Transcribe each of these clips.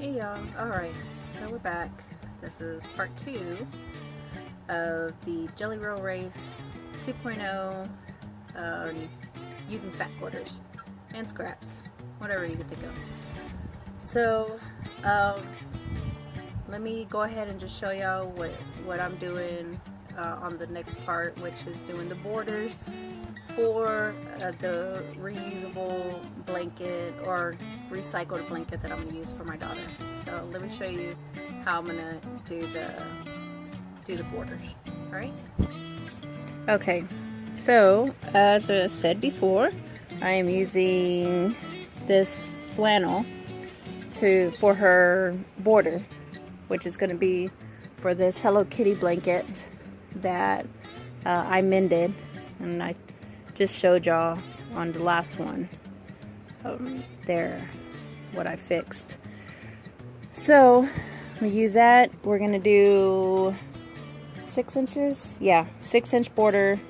Hey y'all, alright, so we're back. This is part 2 of the Jelly Roll Race 2.0, using fat quarters and scraps, whatever you can think of. So, let me go ahead and just show y'all what I'm doing on the next part, which is doing the borders for the reusable blanket or recycled blanket that I'm going to use for my daughter. So let me show you how I'm going to do the borders. Alright? Okay, so as I said before, I am using this flannel for her border, which is going to be for this Hello Kitty blanket that I mended, and I just showed y'all on the last one there what I fixed. So we use that. We're gonna do 6 inches, yeah, 6-inch border,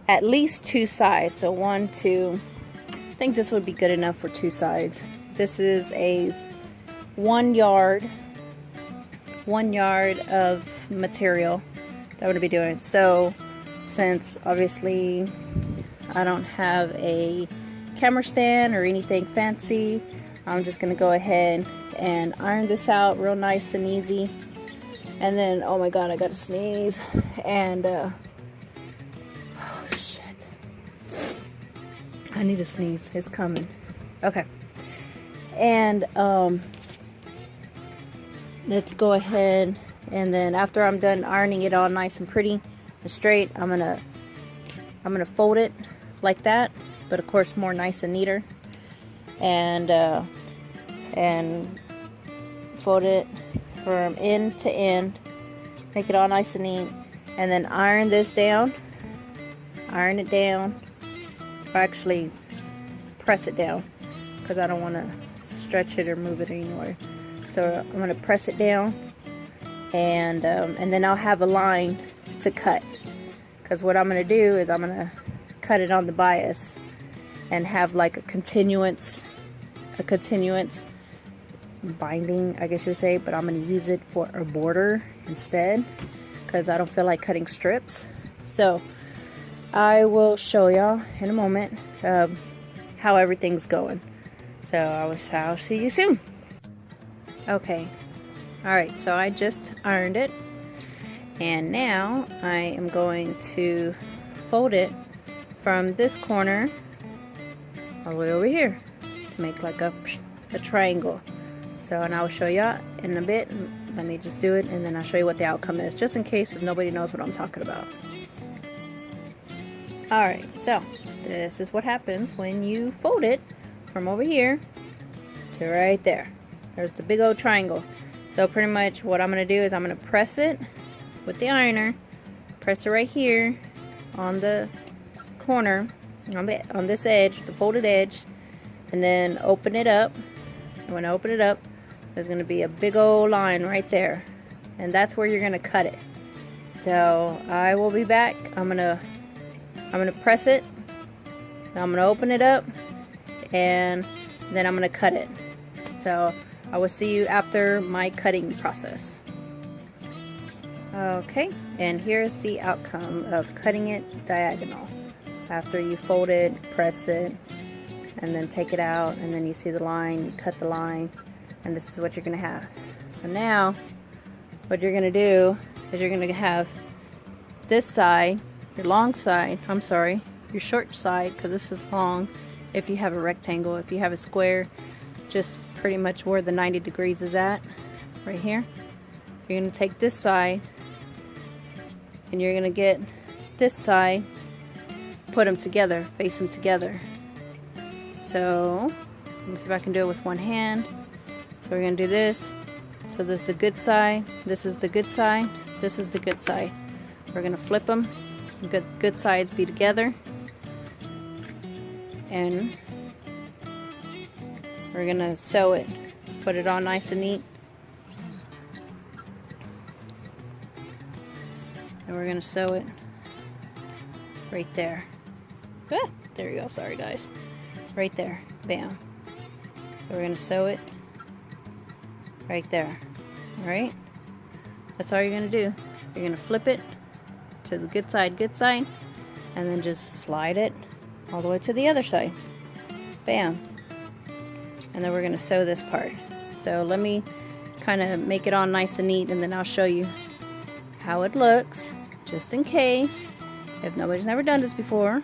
at least 2 sides. So 1, 2. I think this would be good enough for 2 sides. This is a 1 yard of material that I'm gonna be doing. So since obviously I don't have a camera stand or anything fancy, I'm just gonna go ahead and iron this out real nice and easy. And then, oh my god, I gotta sneeze. And oh shit, I need to sneeze, it's coming. Okay, and let's go ahead, and then after I'm done ironing it all nice and pretty and straight, I'm gonna fold it like that, but of course more nice and neater, and fold it from end to end, make it all nice and neat, and then iron this down, iron it down, or actually press it down, because I don't want to stretch it or move it anywhere. So I'm going to press it down, and then I'll have a line to cut, because what I'm going to do is I'm going to cut it on the bias and have like a continuance binding, I guess you would say, but I'm going to use it for a border instead, because I don't feel like cutting strips. So I will show y'all in a moment how everything's going. So I'll see you soon. Okay, alright, so I just ironed it, and now I am going to fold it from this corner all the way over here to make like a triangle. So, and I'll show you in a bit. Let me just do it, and then I'll show you what the outcome is, just in case if nobody knows what I'm talking about. Alright, so this is what happens when you fold it from over here to right there. There's the big old triangle. So pretty much what I'm going to do is I'm going to press it with the ironer, press it right here on the corner, on this edge, the folded edge, and then open it up. And when I open it up, there's going to be a big old line right there, and that's where you're going to cut it. So I will be back. I'm gonna press it, I'm going to open it up, and then I'm going to cut it. So I will see you after my cutting process. Okay, and here's the outcome of cutting it diagonal. After you fold it, press it, and then take it out, and then you see the line, you cut the line, and this is what you're going to have. So now, what you're going to do is you're going to have this side, your long side, your short side, because this is long if you have a rectangle. If you have a square, just pretty much where the 90 degrees is at, right here. You're going to take this side, and you're going to get this side, put them together, face them together. So let me see if I can do it with one hand. So we're going to do this. So this is the good side, this is the good side, this is the good side. We're going to flip them, good sides be together, and we're going to sew it, put it on nice and neat, and we're going to sew it right there. Ah, there you go, sorry guys. Right there, bam. So we're going to sew it right there. All right, that's all you're gonna do. You're gonna flip it to the good side, and then just slide it all the way to the other side. Bam. And then we're gonna sew this part. So let me kind of make it all nice and neat, and then I'll show you how it looks, just in case, if nobody's never done this before.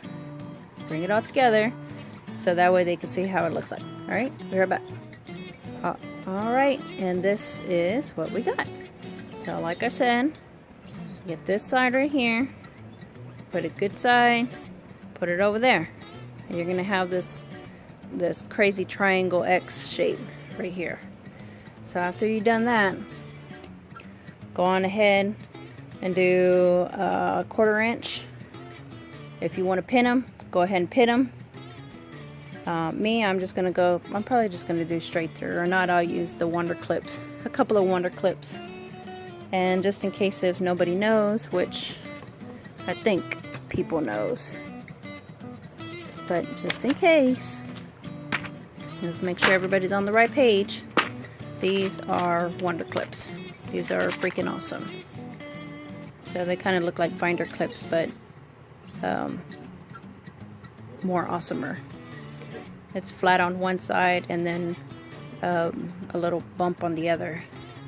Bring it all together, so that way they can see how it looks like. All right, we're back. All right, and this is what we got. So like I said, get this side right here, put a good side, put it over there, and you're gonna have this crazy triangle X shape right here. So after you've done that, go on ahead and do a 1/4 inch. If you want to pin them, go ahead and pin them. I'm probably just gonna do straight through, or not, I'll use the wonder clips, a couple of wonder clips. And just in case if nobody knows, which I think people knows, but just in case, let's make sure everybody's on the right page. These are wonder clips. These are freaking awesome. So they kind of look like binder clips, but more awesomer. It's flat on one side and then a little bump on the other.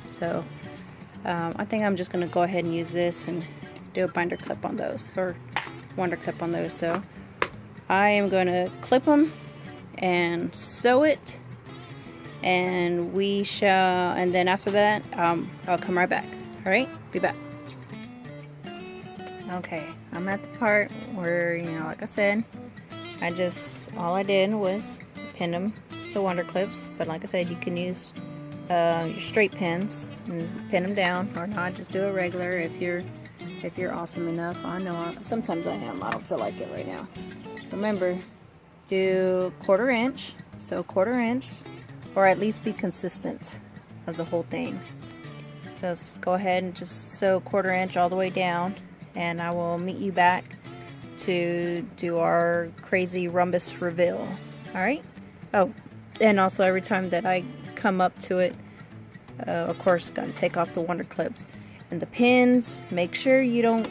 So I think I'm just going to go ahead and use this and do a binder clip on those, or wonder clip on those. So I am going to clip them and sew it, and we shall, and then after that I'll come right back. All right, be back. Okay, I'm at the part where, you know, like I said, all I did was pin them, the wonder clips, but like I said, you can use your straight pins and pin them down, or not, just do a regular if you're awesome enough. I know sometimes I am. I don't feel like it right now. Remember, do 1/4 inch, so 1/4 inch, or at least be consistent of the whole thing. So go ahead and just sew 1/4 inch all the way down, and I will meet you back to do our crazy rhombus reveal. All right. Oh, and also every time that I come up to it, of course, gotta take off the wonder clips and the pins. Make sure you don't,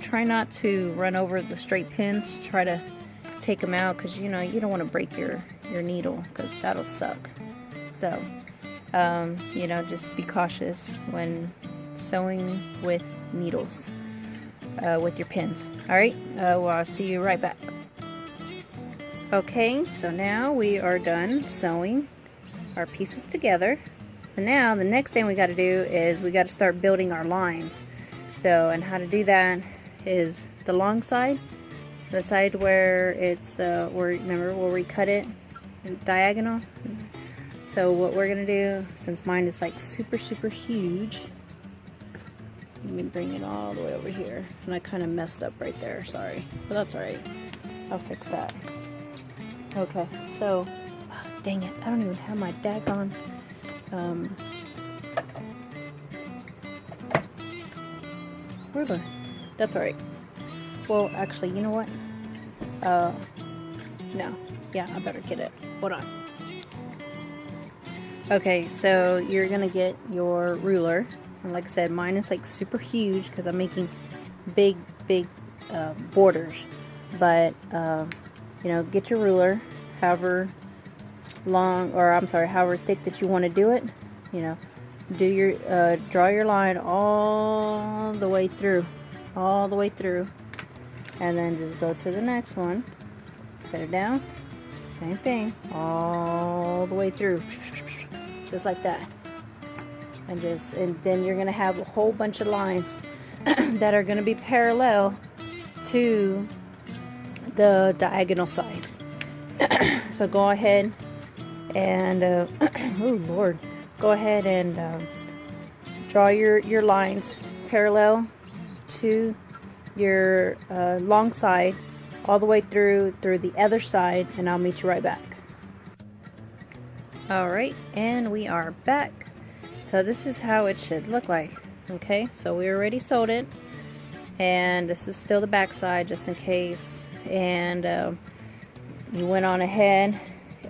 try not to run over the straight pins. Try to take them out, because you don't want to break your needle, because that'll suck. So just be cautious when sewing with needles, with your pins. All right, well, I'll see you right back. Okay, so now we are done sewing our pieces together. So now the next thing we got to do is we got to start building our lines. So, and how to do that is the long side, the side where it's remember where we cut it diagonal. So what we're gonna do, since mine is like super huge, let me bring it all the way over here, and I kind of messed up right there, sorry, but that's all right, I'll fix that. Okay, so dang it, I don't even have my daggone ruler. That's all right. Well, actually, you know what? No. Yeah, I better get it. Hold on. Okay, so you're gonna get your ruler, and like I said, mine is like super huge because I'm making big borders. But get your ruler, however long, or I'm sorry, however thick that you want to do it. Do your draw your line all the way through, and then just go to the next one, set it down, same thing, all the way through, just like that, and then you're gonna have a whole bunch of lines that are gonna be parallel to the diagonal side. So go ahead and oh Lord, go ahead and draw your lines parallel to your long side all the way through the other side, and I'll meet you right back. Alright, and we are back. So this is how it should look like. Okay, so we already sewed it, and this is still the back side just in case, and you went on ahead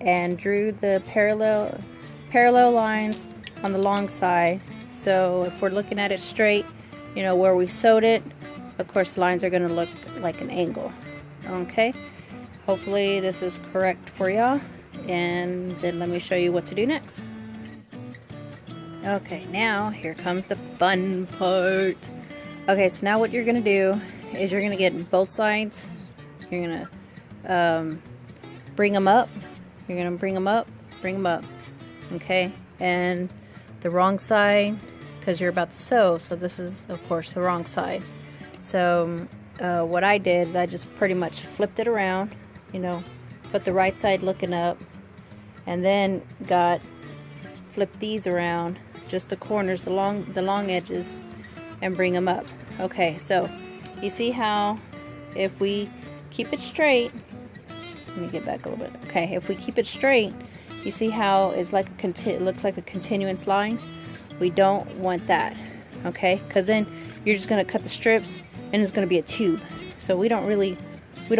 and drew the parallel lines on the long side. So if we're looking at it straight, you know, where we sewed it, of course the lines are going to look like an angle. Okay, hopefully this is correct for y'all, and then let me show you what to do next. Okay, now here comes the fun part. Okay, so now what you're going to do is you're going to get both sides. You're going to bring them up. You're going to bring them up, okay? And the wrong side, because you're about to sew, so this is, of course, the wrong side. So what I did is I just pretty much flipped it around, you know, put the right side looking up, and then flip these around, just the corners, the long edges, and bring them up. Okay, so you see how if we keep it straight, let me get back a little bit. Okay, if we keep it straight, you see how it's like it looks like a continuous line? We don't want that, okay? Because then you're just going to cut the strips and it's going to be a tube. So we don't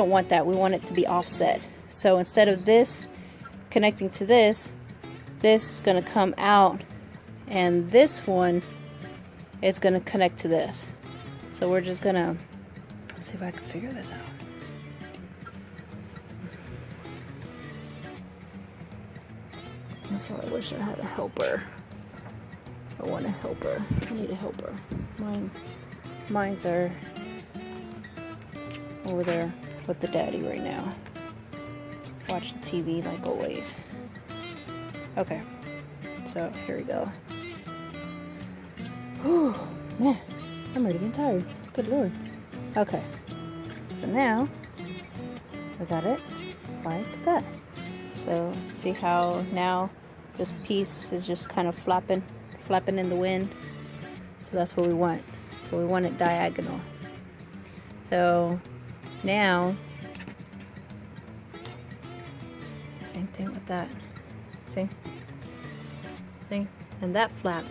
want that. We want it to be offset. So instead of this connecting to this is going to come out, and this one is going to connect to this. So we're just going to, let's see if I can figure this out. That's why I wish I had a helper. I want a helper. I need a helper. Mine's are over there with the daddy right now, watching TV like always. Okay, so here we go. Whew, man, I'm already getting tired. Good lord. Okay, so now I got it like that. So see how now this piece is just kind of flapping in the wind. So that's what we want. So we want it diagonal. So now, same thing with that. See? See? And that flap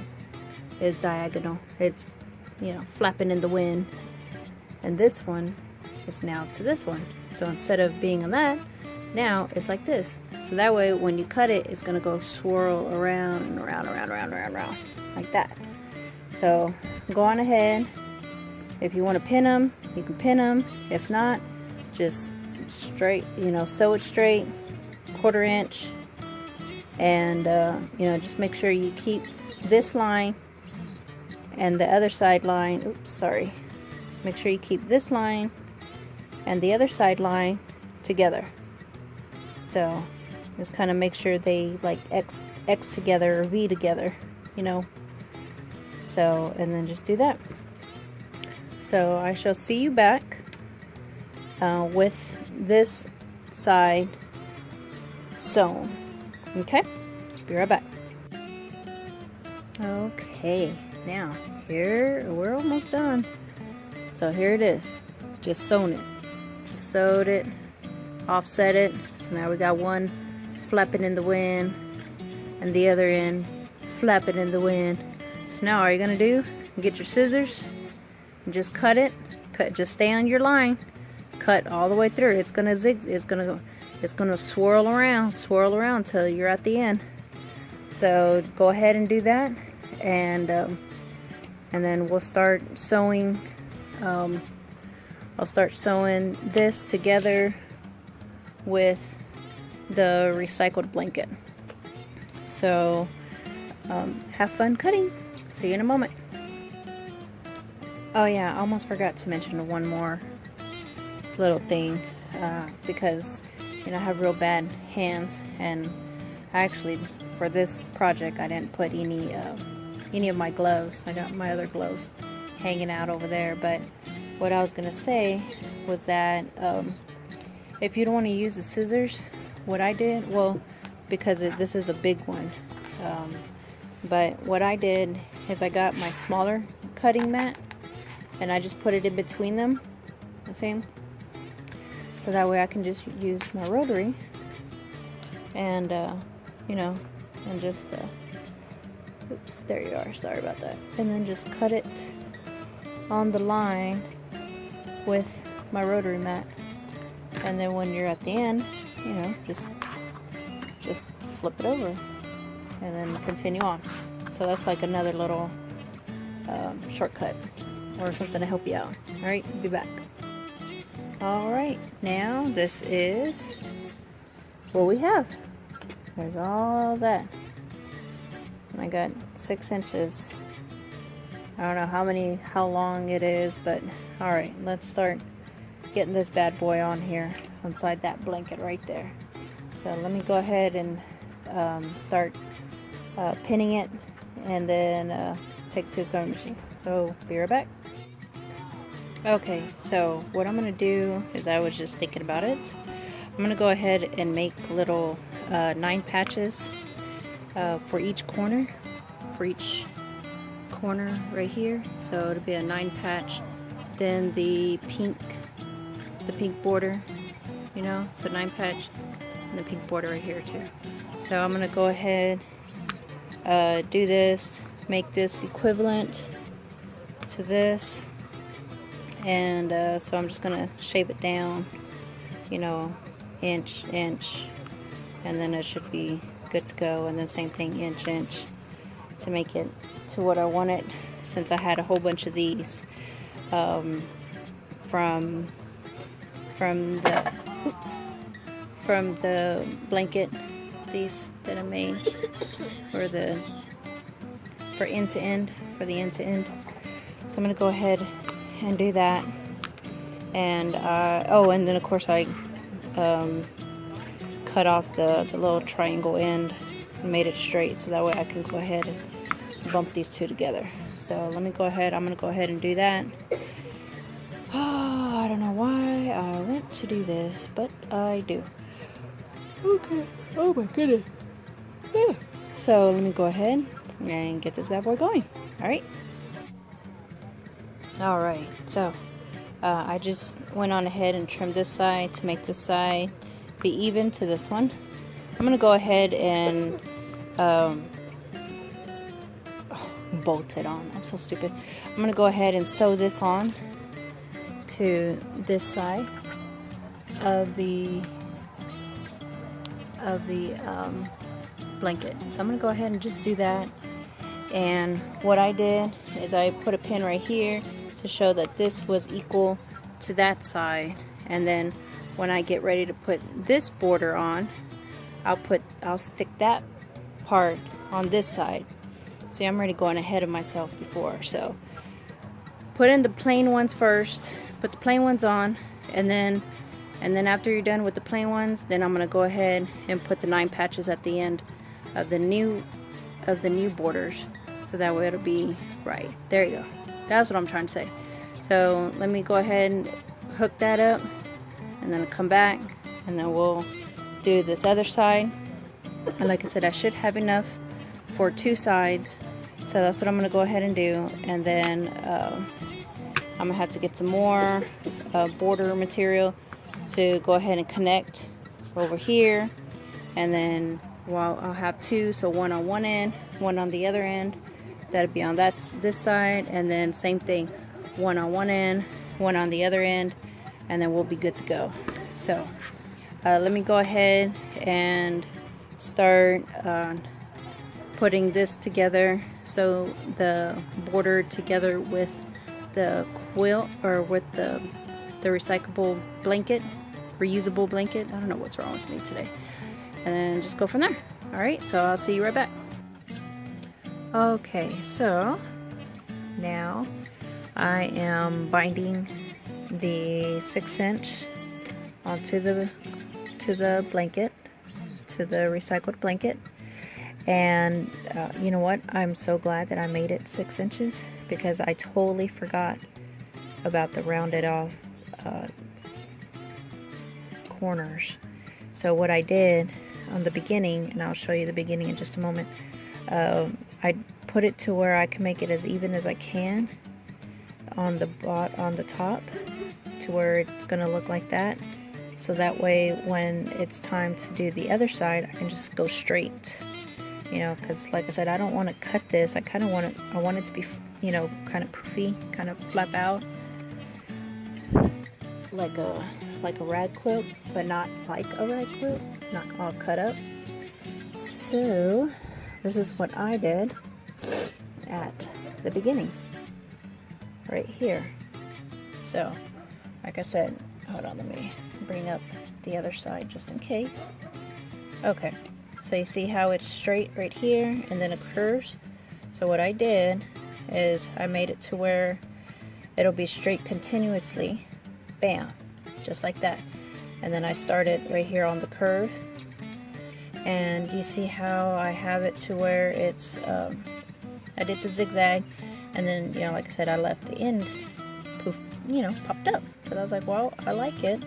is diagonal. It's, you know, flapping in the wind. And this one is now to this one. So instead of being on that, now it's like this. So that way when you cut it, it's gonna go swirl around and around, like that. So go on ahead. If you want to pin them, you can pin them. If not, just straight, you know, sew it straight, 1/4 inch, and you know, just make sure you keep this line and the other side line. Oops, sorry. Make sure you keep this line and the other side line together. So just kind of make sure they like X together or V together, you know. So, and then just do that. So I shall see you back with this side sewn. Okay, be right back. Okay, now here we're almost done. So here it is, just sewn it, just sewed it, offset it. So now we got one flapping in the wind and the other end flapping in the wind. So now all you're gonna do, get your scissors and just cut it. Just stay on your line. Cut all the way through. It's gonna swirl around till you're at the end. So go ahead and do that, and then we'll start sewing. I'll start sewing this together with the recycled blanket. So have fun cutting. See you in a moment. Oh yeah, I almost forgot to mention one more little thing, because you know I have real bad hands, and actually for this project I didn't put any of my gloves. I got my other gloves hanging out over there. But what I was gonna say was that if you don't want to use the scissors, what I did, well, because this is a big one, but what I did is I got my smaller cutting mat and I just put it in between them, the same, so that way I can just use my rotary and you know, and just oops, there you are, sorry about that, and then just cut it on the line with my rotary mat. And then when you're at the end, you know, just flip it over and then continue on. So that's like another little shortcut or something to help you out. Alright, be back. Alright, now this is what we have. There's all that. And I got 6 inches. I don't know how long it is, but alright, let's start getting this bad boy on here inside that blanket right there. So let me go ahead and start pinning it, and then take it to the sewing machine. So be right back. Okay, so what I'm going to do is, I was just thinking about it. I'm going to go ahead and make little 9 patches for each corner. For each corner right here. So it'll be a 9 patch. Then the pink border, you know, so 9 patch, and the pink border right here too. So I'm going to go ahead, do this, make this equivalent to this. And so I'm just gonna shave it down, you know, inch, and then it should be good to go. And then same thing, inch, to make it to what I want it, since I had a whole bunch of these from the blanket, these that I made for end to end, for the end to end. So I'm gonna go ahead and do that. And oh, and then of course I cut off the little triangle end and made it straight, so that way I can go ahead and bump these two together. So let me go ahead, I'm gonna go ahead and do that. Oh, I don't know why I want to do this, but I do. Okay, oh my goodness. Yeah. So let me go ahead and get this bad boy going. Alright. Alright, so I just went on ahead and trimmed this side to make this side be even to this one. I'm going to go ahead and bolt it on. I'm so stupid. I'm going to go ahead and sew this on to this side of the blanket. So I'm going to go ahead and just do that. And what I did is I put a pin right here to show that this was equal to that side, and then when I get ready to put this border on, I'll stick that part on this side. See, I'm already going ahead of myself before. So put in the plain ones first, put the plain ones on, and then after you're done with the plain ones, then I'm gonna go ahead and put the 9 patches at the end of the new borders, so that way it'll be right. There you go. That's what I'm trying to say. So let me go ahead and hook that up, and then I'll come back, and then we'll do this other side. And like I said, I should have enough for 2 sides, so that's what I'm going to go ahead and do. And then I'm going to have to get some more border material to go ahead and connect over here, and then I'll have 2, so one on one end, one on the other end. That'll be on this side, and then same thing, one on one end, one on the other end, and then we'll be good to go. So let me go ahead and start putting this together, so the border together with the quilt, or with the recyclable blanket, reusable blanket. I don't know what's wrong with me today. And then just go from there. Alright, so I'll see you right back. Okay, so now I am binding the 6-inch onto the blanket, to the recycled blanket. And you know what? I'm so glad that I made it 6 inches, because I totally forgot about the rounded off corners. So what I did on the beginning, and I'll show you the beginning in just a moment, I put it to where I can make it as even as I can on the top, to where it's going to look like that. So that way when it's time to do the other side, I can just go straight. You know, because like I said, I don't want to cut this. I want it to be, you know, kind of poofy, kind of flap out, like a rag quilt, but not like a rag quilt, not all cut up. So this is what I did. at the beginning, right here. So, like I said, hold on, let me bring up the other side just in case. Okay, so you see how it's straight right here and then it curves? So what I did is I made it to where it'll be straight continuously, bam, just like that. And then I started right here on the curve, and you see how I have it to where it's, I did the zigzag, and then, you know, like I said, I left the end, poof, you know, popped up. Because I was like, well, I like it.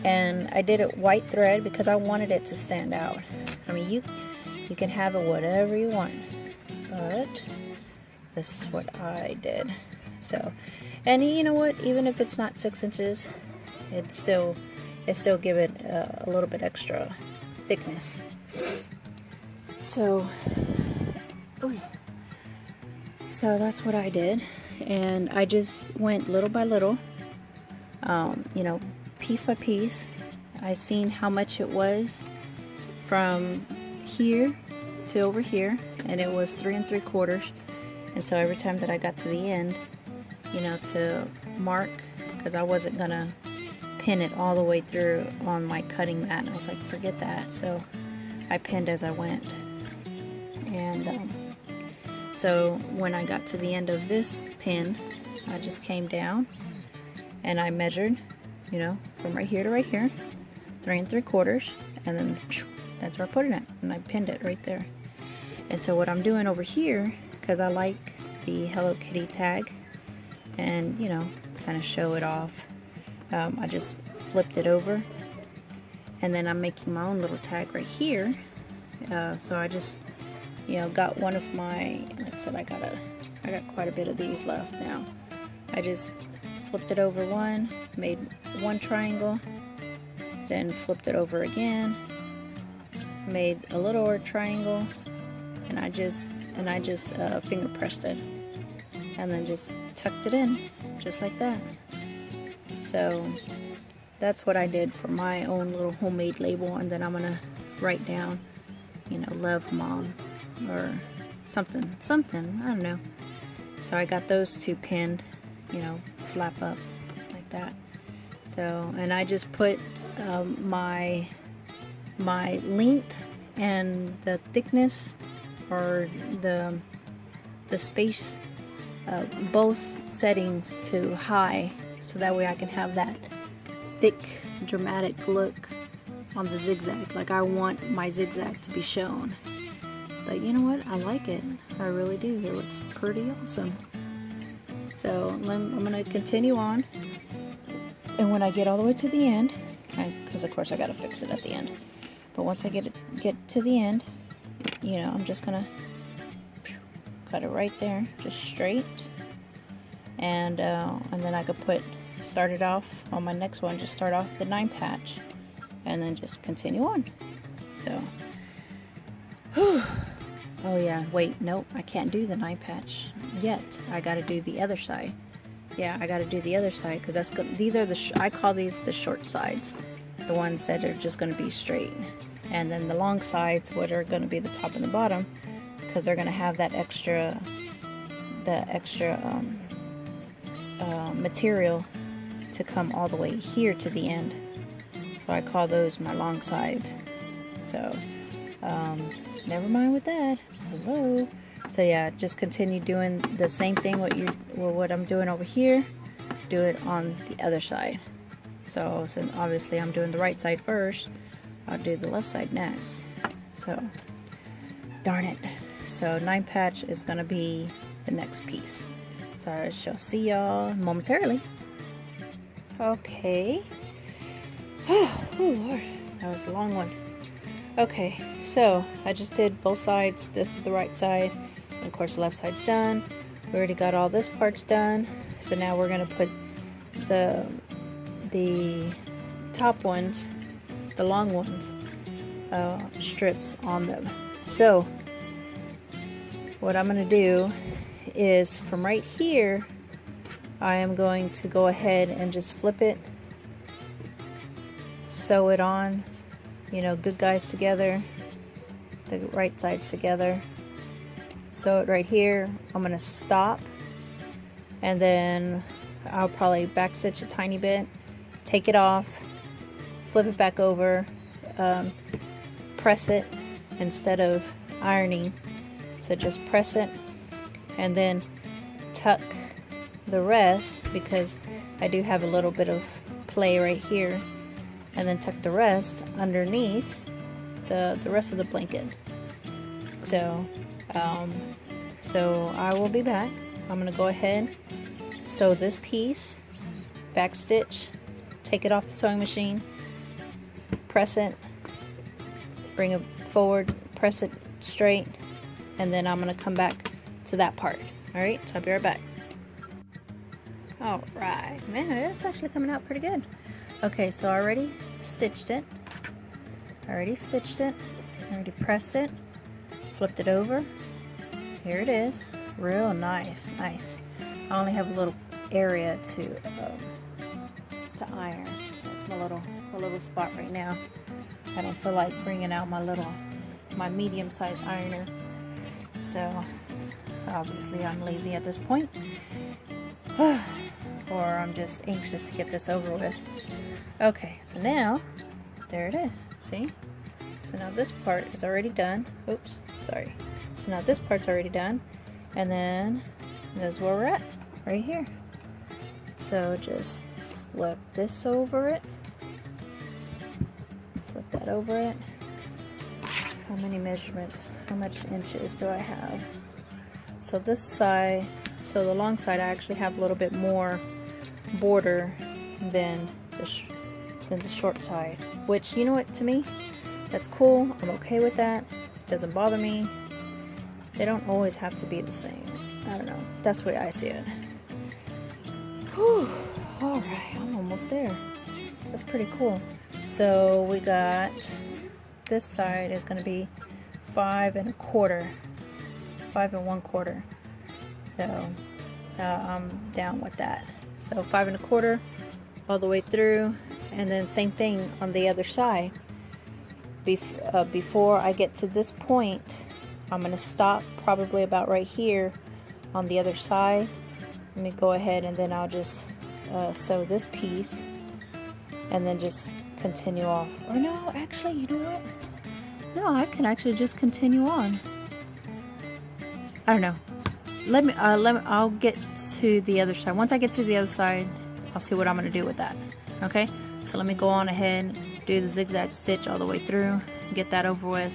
And I did it white thread because I wanted it to stand out. I mean, you can have it whatever you want, but this is what I did. So, and you know what? Even if it's not 6 inches, it still give it a little bit extra thickness. So, so that's what I did, and I just went little by little, you know, piece by piece. I seen how much it was from here to over here, and it was 3 3/4. And so every time that I got to the end, you know, to mark, because I wasn't gonna pin it all the way through on my cutting mat. I was like, forget that. So I pinned as I went. And so when I got to the end of this pin, I just came down and I measured, you know, from right here to right here, 3 3/4, and then that's where I put it at, and I pinned it right there. And so what I'm doing over here, because I like the Hello Kitty tag, and you know, kind of show it off, I just flipped it over, and then I'm making my own little tag right here. So I just, you know, got one of my, like I said, I got quite a bit of these left now. I just flipped it over one, made one triangle, then flipped it over again, made a little triangle, and I just finger pressed it, and then just tucked it in, just like that. So that's what I did for my own little homemade label, and then I'm gonna write down, you know, love mom, or something, I don't know. So I got those two pinned, you know, flap up like that. So, and I just put my length and the thickness, or the space, both settings to high, so that way I can have that thick, dramatic look on the zigzag. Like I want my zigzag to be shown. But you know what? I like it. I really do. It looks pretty awesome. So I'm going to continue on. And when I get all the way to the end, because of course I got to fix it at the end. But once I get to the end, you know, I'm just going to cut it right there, just straight. And then I could start it off on my next one, just start off the 9 patch, and then just continue on. So, whew. Oh yeah, wait, nope, I can't do the 9 patch yet. I gotta do the other side. Yeah, I gotta do the other side, because that's good. These are I call these the short sides, the ones that are just gonna be straight. And then the long sides, what are gonna be the top and the bottom, because they're gonna have that extra material to come all the way here to the end. So I call those my long sides. So never mind with that. Hello. So yeah, just continue doing the same thing what I'm doing over here. Do it on the other side. So since obviously I'm doing the right side first, I'll do the left side next. So darn it. So 9 patch is gonna be the next piece. So I shall see y'all momentarily. Okay. Oh Lord, that was a long one. Okay, so I just did both sides. This is the right side, and of course the left side's done. We already got all this parts done. So now we're gonna put the top ones, the long ones, strips on them. So what I'm gonna do is from right here, I am going to go ahead and just flip it, sew it on, you know, good guys together, the right sides together, sew it right here. I'm gonna stop, and then I'll probably back stitch a tiny bit, take it off, flip it back over, press it instead of ironing. So just press it and then tuck the rest, because I do have a little bit of play right here, and then tuck the rest underneath the rest of the blanket. So I will be back. I'm gonna go ahead, sew this piece, back stitch, take it off the sewing machine, press it, bring it forward, press it straight, and then I'm gonna come back to that part. All right, so I'll be right back. All right, man, it's actually coming out pretty good. Okay, so I already stitched it. I already pressed it, flipped it over. Here it is, real nice. I only have a little area to iron. That's my little spot right now. I don't feel like bringing out my medium-sized ironer. So obviously I'm lazy at this point, or I'm just anxious to get this over with. Okay, so now there it is. See? So now this part is already done. Oops, sorry. So now this part's already done, and then this is where we're at, right here. So just flip this over it, flip that over it. How many measurements, how much inches do I have? So this side, so the long side, I actually have a little bit more border than the short side, which, you know what, to me, that's cool. I'm okay with that. It doesn't bother me. They don't always have to be the same. I don't know. That's the way I see it. Whew. Alright, I'm almost there. That's pretty cool. So we got, this side is going to be 5 1/4. 5 1/4. So I'm down with that. So 5 1/4 all the way through, and then same thing on the other side. Before I get to this point, I'm going to stop probably about right here on the other side. Let me go ahead, and then I'll just sew this piece and then just continue off. Or no, actually, you know what? No, I can actually just continue on. I don't know. I'll get to the other side. Once I get to the other side, I'll see what I'm going to do with that. Okay? So let me go on ahead, do the zigzag stitch all the way through, get that over with,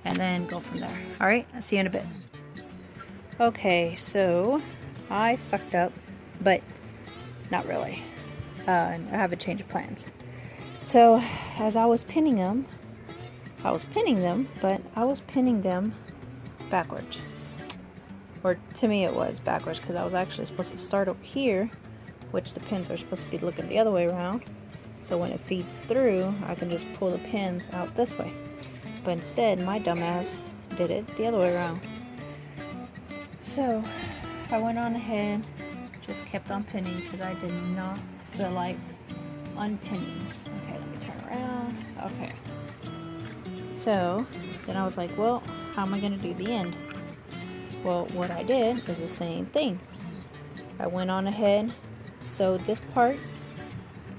and then go from there. Alright, I'll see you in a bit. Okay, so I fucked up, but not really. I have a change of plans. So as I was pinning them, but I was pinning them backwards. Or to me it was backwards, because I was actually supposed to start over here, which the pins are supposed to be looking the other way around. So when it feeds through, I can just pull the pins out this way. But instead, my dumbass did it the other way around. So I went on ahead, just kept on pinning, because I did not feel like unpinning. Okay, let me turn around. Okay. So then I was like, well, how am I going to do the end? Well, what I did is the same thing. I went on ahead, sewed this part,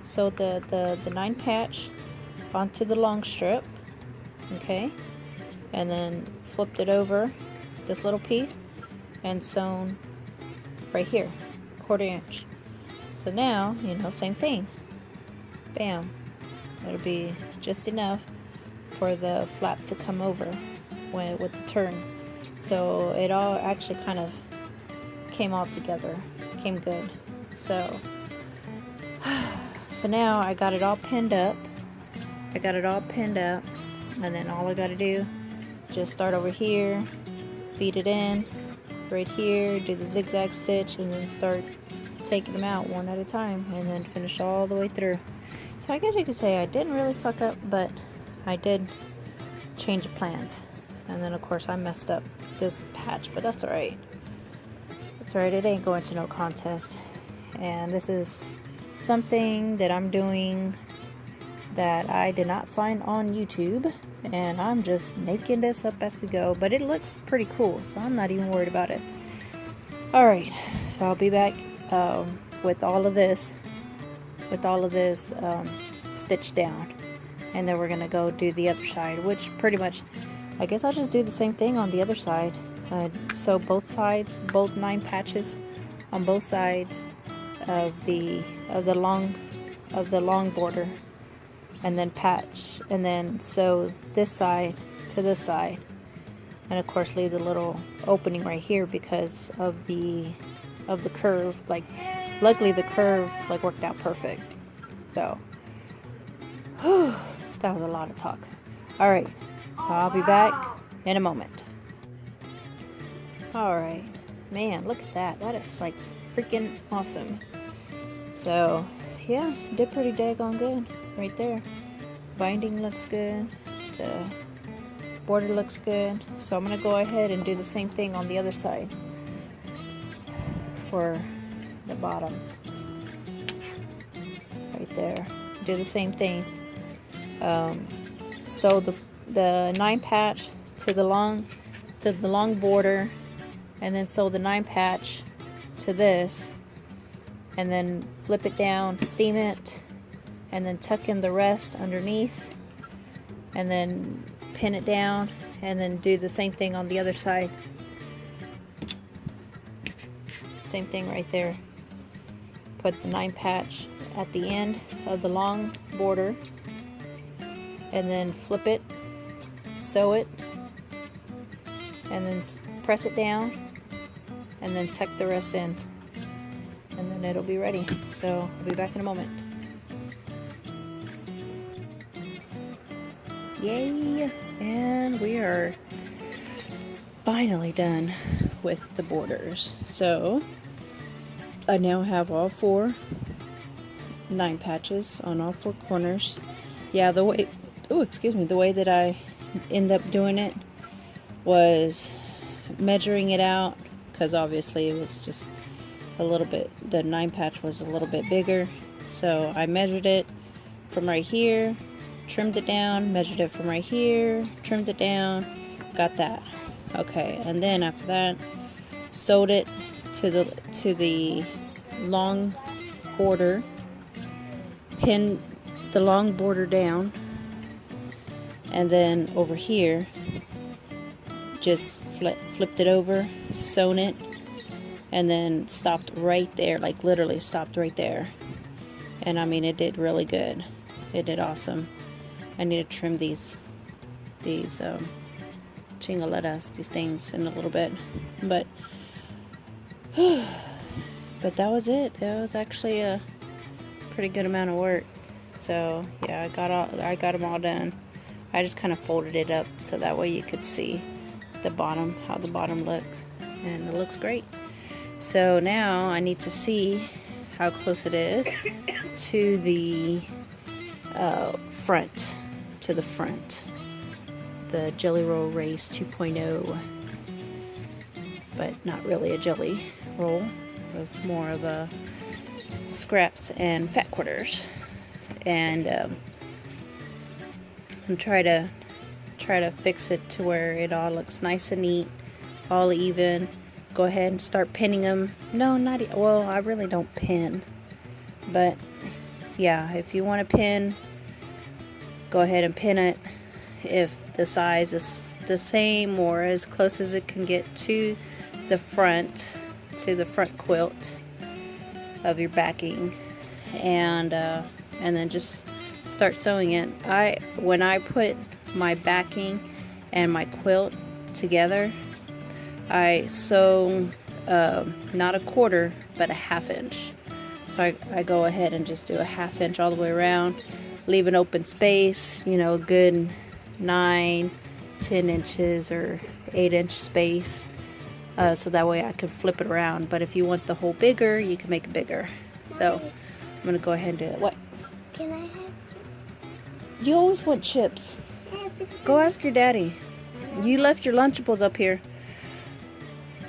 sewed the 9 patch onto the long strip, okay, and then flipped it over this little piece and sewn right here, 1/4 inch. So now, you know, same thing. Bam. It'll be just enough for the flap to come over with the turn. So it all actually kind of came all together, came good. So now I got it all pinned up. And then all I got to do, just start over here, feed it in, right here, do the zigzag stitch, and then start taking them out one at a time, and then finish all the way through. So I guess you could say I didn't really fuck up, but I did change the plans. And then of course I messed up this patch, but that's alright. That's alright, it ain't going to no contest. And this is something that I'm doing that I did not find on YouTube. and I'm just making this up as we go, but it looks pretty cool, so I'm not even worried about it. Alright, so I'll be back with all of this stitched down, and then we're gonna go do the other side, which pretty much, I guess I'll just do the same thing on the other side. So both sides, both 9 patches on both sides of the long border, and then patch, and then sew this side to this side, and of course leave the little opening right here because of the curve. Like, luckily the curve like worked out perfect. So that was a lot of talk. All right, I'll be back in a moment. All right, man, look at that. That is like freaking awesome. So yeah, did pretty daggone good right there. Binding looks good. The border looks good. So I'm gonna go ahead and do the same thing on the other side for the bottom. Right there. Do the same thing. So the 9 patch to the long border, and then sew the 9 patch to this, and then flip it down, steam it, and then tuck in the rest underneath, and then pin it down, and then do the same thing on the other side. Same thing right there. Put the 9 patch at the end of the long border, and then flip it, sew it, and then press it down, and then tuck the rest in, and then it'll be ready. So I'll be back in a moment. Yay! And we are finally done with the borders. So I now have all 4 9 patches on all 4 corners. Yeah, the way that I end up doing it was measuring it out, because obviously it was just a little bit, the 9 patch was a little bit bigger, so I measured it from right here, trimmed it down, measured it from right here, trimmed it down, got that. Okay, and then after that, sewed it to the long border, pinned the long border down, and then over here just flipped it over, sewn it, and then stopped right there, like literally stopped right there. And I mean, it did really good. It did awesome. I need to trim these chingaletas, these things, in a little bit, but that was it. That was actually a pretty good amount of work. So yeah, I got them all done. I just kind of folded it up so that way you could see the bottom, how the bottom looks, and it looks great. So now I need to see how close it is to the front, the Jelly Roll Race 2.0, but not really a jelly roll. It's more of a scraps and fat quarters, and try to fix it to where it all looks nice and neat, all even. Go ahead and start pinning them. No, not well, I really don't pin, but yeah, if you want to pin, go ahead and pin it if the size is the same or as close as it can get to the front quilt of your backing, and then just start sewing it. When I put my backing and my quilt together, I sew not a quarter but a 1/2 inch. So I go ahead and just do a 1/2 inch all the way around, leave an open space, you know, a good 9-10 inches or 8-inch space, so that way I can flip it around. But if you want the hole bigger, you can make it bigger. So I'm gonna go ahead and do it. What? Can I have? You always want chips. Go ask your daddy. You left your Lunchables up here.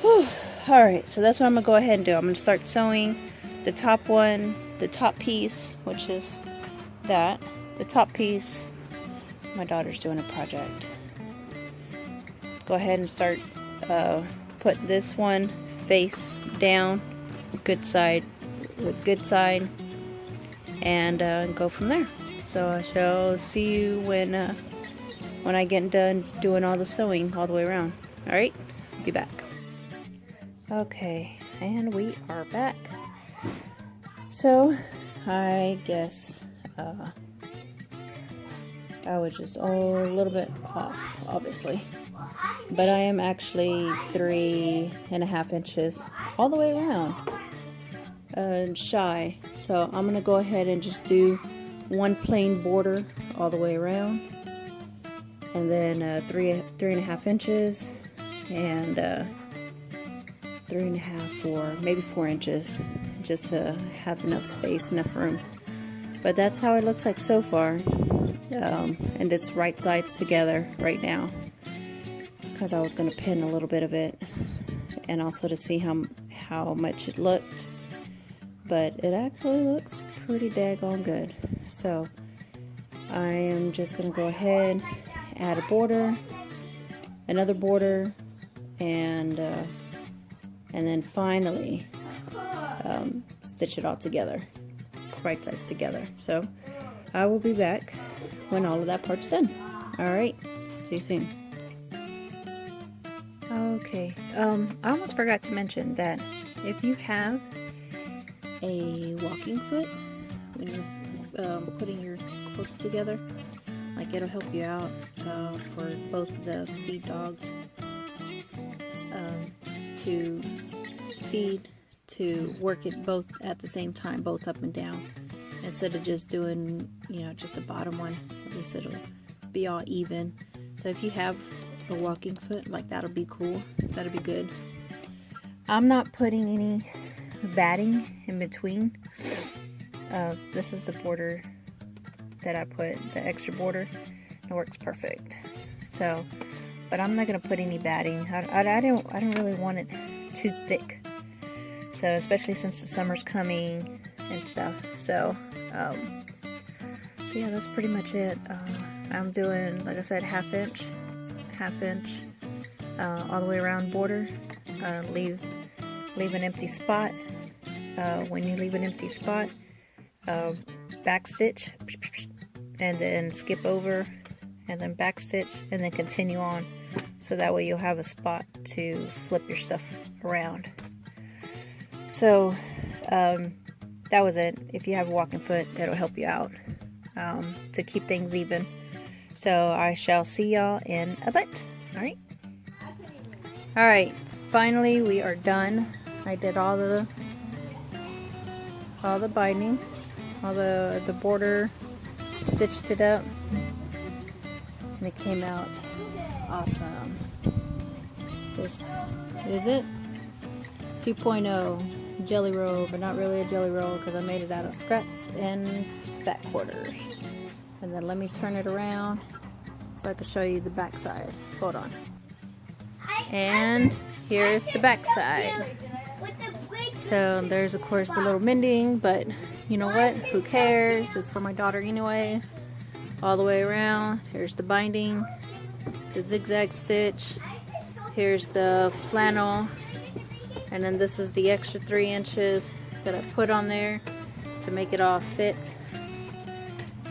Whew. Alright, so that's what I'm going to go ahead and do. I'm going to start sewing the top one, the top piece, which is that. The top piece my daughter's doing a project. Go ahead and start, put this one face down, good side with good side, and go from there. So I shall see you when I get done doing all the sewing all the way around. Alright, be back. Okay, and we are back. So, I guess I was just a little bit off, obviously. But I am actually 3.5 inches all the way around shy. So I'm going to go ahead and just do one plain border all the way around. And then 3.5 inches and 3.5 or maybe 4 inches, just to have enough space, enough room. But that's how it looks like so far, and it's right sides together right now, because I was going to pin a little bit of it, and also to see how much it looked. But it actually looks pretty daggone good. So I am just going to go ahead, add a border, another border, and then finally stitch it all together, right sides together. So I will be back when all of that part's done. Alright, see you soon. Okay, I almost forgot to mention that if you have a walking foot when you're putting your quilts together, like, it'll help you out for both the feed dogs to feed, to work it both at the same time, both up and down, instead of just doing, you know, just the bottom one. At least it'll be all even. So if you have a walking foot, like, that'll be cool, that'll be good. I'm not putting any batting in between. This is the border that I put, the extra border. It works perfect. So, but I'm not gonna put any batting. I don't really want it too thick. So, especially since the summer's coming and stuff. So yeah, that's pretty much it. I'm doing, like I said, half inch, all the way around border. Leave an empty spot. When you leave an empty spot, back stitch, and then skip over, and then back stitch, and then continue on. So that way you'll have a spot to flip your stuff around. So that was it. If you have a walking foot, that'll help you out to keep things even. So I shall see y'all in a bit. Alright? Alright, finally we are done. I did all the binding, all the border, stitched it up, and it came out awesome. This is it. 2.0 jelly roll, but not really a jelly roll because I made it out of scraps and fat quarters. And then let me turn it around so I can show you the back side. Hold on. And here's the back side. So there's of course the little mending, but you know what? Who cares? It's for my daughter anyways. All the way around. Here's the binding, the zigzag stitch. Here's the flannel. And then this is the extra 3 inches that I put on there to make it all fit.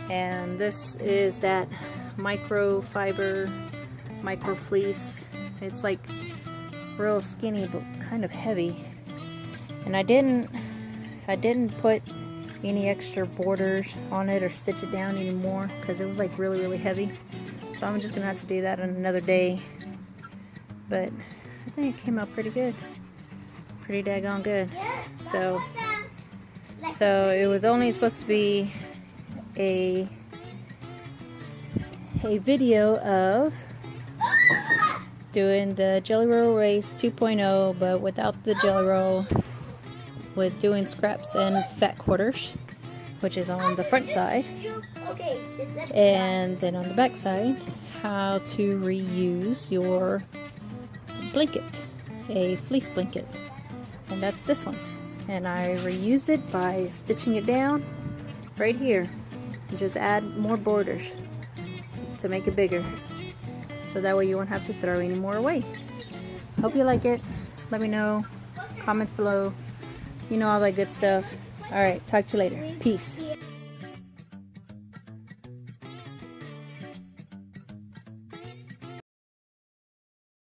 And this is that microfiber, micro fleece. It's like real skinny but kind of heavy. And I didn't put any extra borders on it or stitch it down anymore because it was like really heavy. So I'm just gonna have to do that on another day. But I think it came out pretty good. Pretty daggone good. So it was only supposed to be a video of doing the Jelly Roll Race 2.0, but without the Jelly Roll, with doing scraps and fat quarters, which is on the front side, and then on the back side, how to reuse your blanket, a fleece blanket. And that's this one. And I reused it by stitching it down right here. And just add more borders. to make it bigger. So that way you won't have to throw any more away. Hope you like it. Let me know. Comments below. You know, all that good stuff. Alright, talk to you later. Peace.